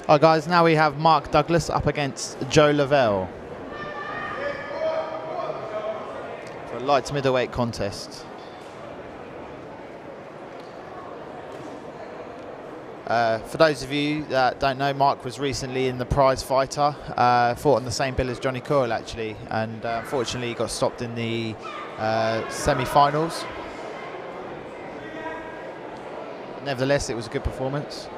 Alright guys, now we have Mark Douglas up against Joe Lovell for a light to middleweight contest. For those of you that don't know, Mark was recently in the prize fighter, fought on the same bill as Johnny Coyle actually, and unfortunately he got stopped in the semi-finals. Nevertheless, it was a good performance.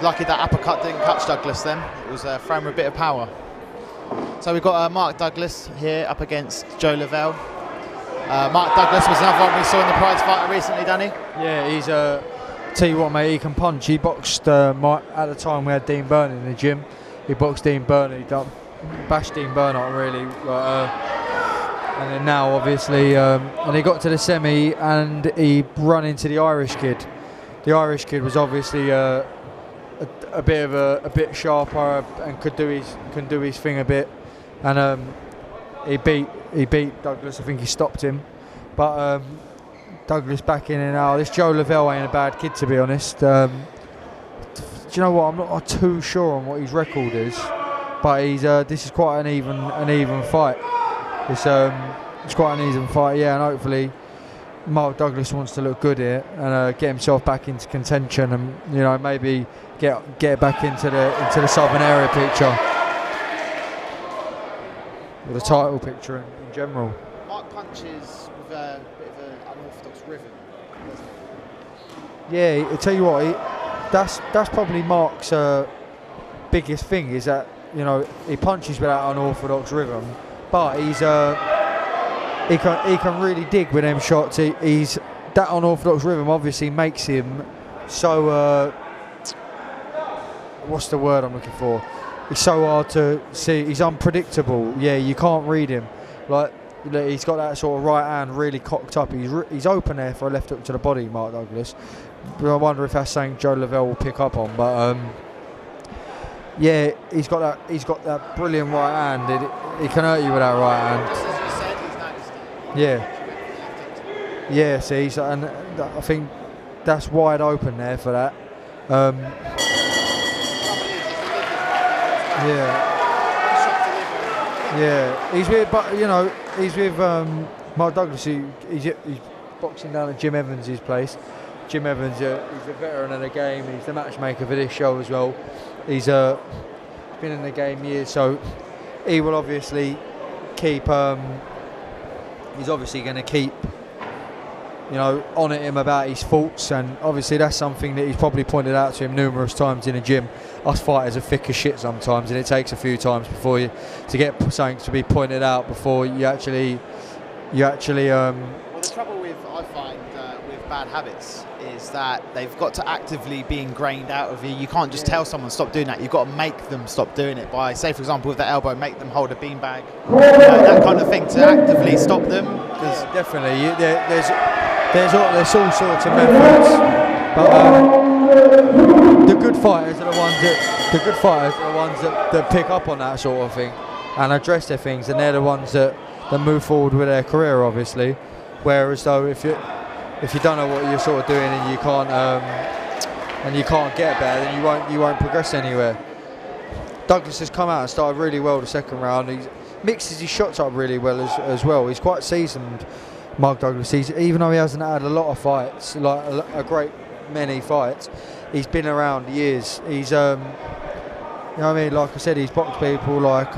Lucky that uppercut didn't catch Douglas then. It was thrown with a bit of power. So we've got Mark Douglas here up against Joe Lovell. Mark Douglas was another one we saw in the prize fighter recently, Danny. Yeah, he's tell you what, mate, he can punch. He boxed at the time we had Dean Byrne in the gym. He boxed Dean Byrne. He bashed Dean Byrne up really. And then now, obviously, and he got to the semi and he run into the Irish kid. The Irish kid was obviously a bit sharper and could do his thing a bit, and he beat Douglas. I think he stopped him, but Douglas back in and out. This Joe Lovell ain't a bad kid, to be honest. Do you know what? I'm not too sure on what his record is, but he's this is quite an even fight. It's quite an even fight, yeah, and hopefully Mark Douglas wants to look good here and get himself back into contention, and maybe get back into the Southern area picture, or the title picture in general. Mark punches with a bit of an unorthodox rhythm, doesn't he? Yeah, I tell you what, that's probably Mark's biggest thing, is that he punches without unorthodox rhythm, but he can really dig with them shots. He's that unorthodox rhythm obviously makes him so what's the word I'm looking for? He's so hard to see. He's unpredictable. Yeah, you can't read him. Like, he's got that sort of right hand really cocked up. He's open there for a left hook to the body, Mark Douglas. But I wonder if that's something Joe Lovell will pick up on. But yeah, he's got that brilliant right hand. He can hurt you with that right hand. Yeah, see, and I think that's wide open there for that. Yeah, he's with Mark Douglas. He's boxing down at Jim Evans' place. Jim Evans, he's a veteran of the game. He's the matchmaker for this show as well. He's been in the game years, so he will obviously keep. He's obviously going to keep, on at him about his faults, and obviously that's something that he's probably pointed out to him numerous times in the gym. Us fighters are thick as shit sometimes, and it takes a few times before you to get something to be pointed out before you actually. Well, the trouble with, I find, with bad habits is that they've got to actively be ingrained out of you. You can't just tell someone stop doing that. You've got to make them stop doing it by, say, for example, with the elbow, make them hold a beanbag, that kind of thing, to actively stop them. Because definitely, there's all sorts of methods, but the good fighters are the ones that pick up on that sort of thing and address their things, and they're the ones that move forward with their career, obviously. Whereas though, if you don't know what you're sort of doing and you can't get better, then you won't progress anywhere. Douglas has come out and started really well the second round. He mixes his shots up really well as well. He's quite seasoned, Mark Douglas. Even though he hasn't had a lot of fights, like a great many fights, he's been around years. He's, you know what I mean? Like I said, he's boxed people like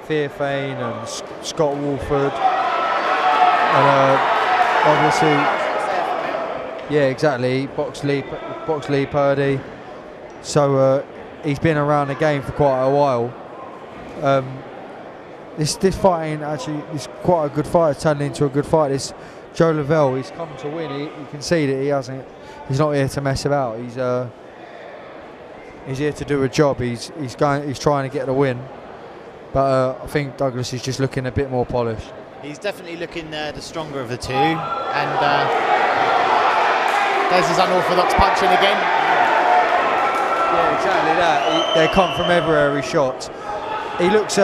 Fear Fane and Scott Wolford, and obviously, yeah, exactly. He boxed Lee Purdy. So he's been around the game for quite a while. This fight ain't actually, it's quite a good fight. It's turned into a good fight. This Joe Lovell, he's come to win. You can see that he's not here to mess about. He's here to do a job. He's trying to get the win. But I think Douglas is just looking a bit more polished. He's definitely looking the stronger of the two. And there's his unorthodox punching again. Yeah, exactly that. They come from everywhere he shots. He looks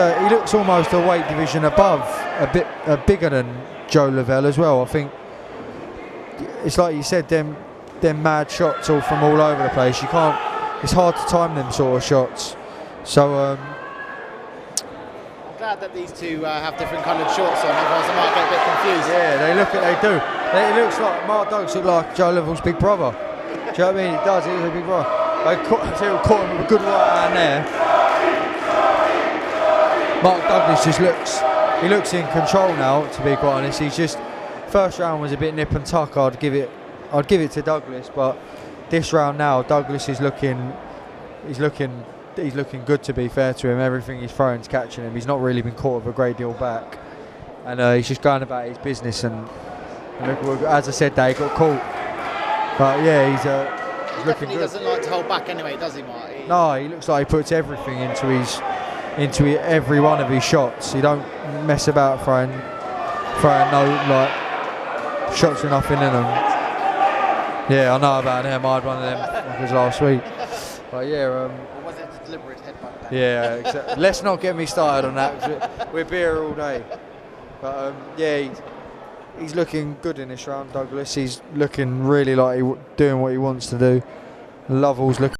almost a weight division above, a bit bigger than Joe Lovell as well. I think it's like you said, them mad shots from all over the place. You can't. It's hard to time them sort of shots. So I'm glad that these two have different coloured shorts on, otherwise I might get a bit confused. Yeah, they do. It looks like Mark Douglas looks like Joe Lovell's big brother. Do you know what I mean? It does. He's a big brother. I caught him with a good right hand there. Mark Douglas just looks in control now, to be quite honest. He's just, first round was a bit nip and tuck. I'd give it to Douglas, but this round now, Douglas is looking good, to be fair to him. Everything he's throwing's catching him. He's not really been caught with a great deal back, and he's just going about his business. And look, as I said, they got caught, but yeah, he's looking good. He doesn't like to hold back anyway, does he, Mark? No, he looks like he puts everything into every one of his shots. He don't mess about throwing no like shots with nothing in them. Yeah, I know about them. I had one of them last week. But yeah, or was it a deliberate headbutt? Yeah, exactly. Let's not get me started on that. We're here all day. But yeah, he's looking good in this round, Douglas. He's looking really like doing what he wants to do. Lovell's looking